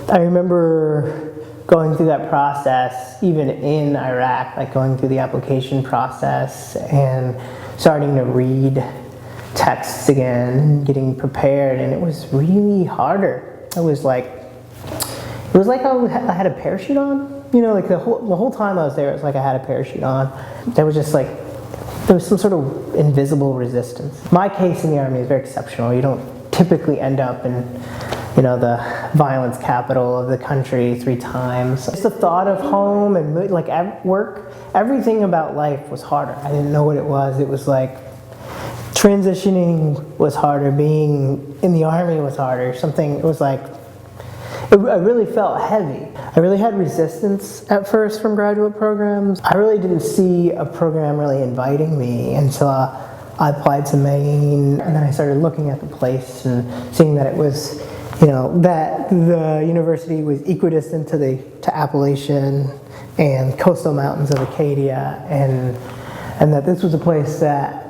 I remember going through that process, even in Iraq, like going through the application process and starting to read texts again and getting prepared, and it was really harder. It was like I had a parachute on, you know, like the whole time I was there, it was like I had a parachute on. There was just like, there was some sort of invisible resistance. My case in the Army is very exceptional. You don't typically end up in, you know, the violence capital of the country 3 times. Just the thought of home and like work, everything about life was harder. I didn't know what it was. It was like transitioning was harder. Being in the Army was harder. It was like, I really felt heavy. I really had resistance at first from graduate programs. I really didn't see a program really inviting me until I applied to Maine, and then I started looking at the place and seeing that it was, you know, that the university was equidistant to Appalachian and coastal mountains of Acadia, and that this was a place that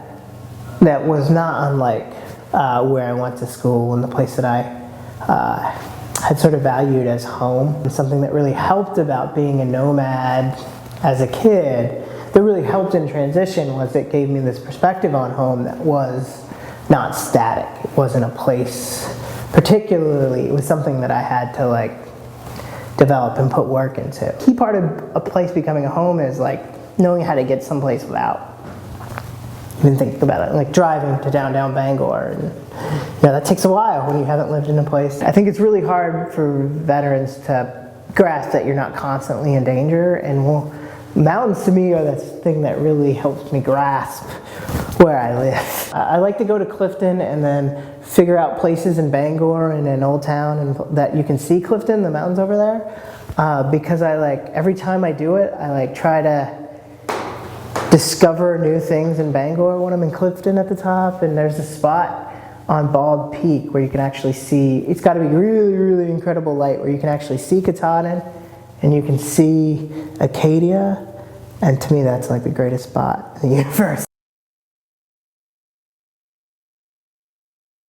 was not unlike where I went to school and the place that I had sort of valued as home. And something that really helped about being a nomad as a kid, that really helped in transition, was it gave me this perspective on home that was not static. It wasn't a place particularly, it was something that I had to like develop and put work into. Key part of a place becoming a home is like knowing how to get someplace without even thinking about it, like driving to downtown Bangor, and you know, that takes a while when you haven't lived in a place. I think it's really hard for veterans to grasp that you're not constantly in danger, and mountains to me are the thing that really helps me grasp where I live. I like to go to Clifton and then figure out places in Bangor and in Old Town and that you can see Clifton, the mountains over there, because I like, every time I do it, I like try to discover new things in Bangor when I'm in Clifton at the top. And there's a spot on Bald Peak where you can actually see, it's got to be really, really incredible light, where you can actually see Katahdin and you can see Acadia, and to me that's like the greatest spot in the universe.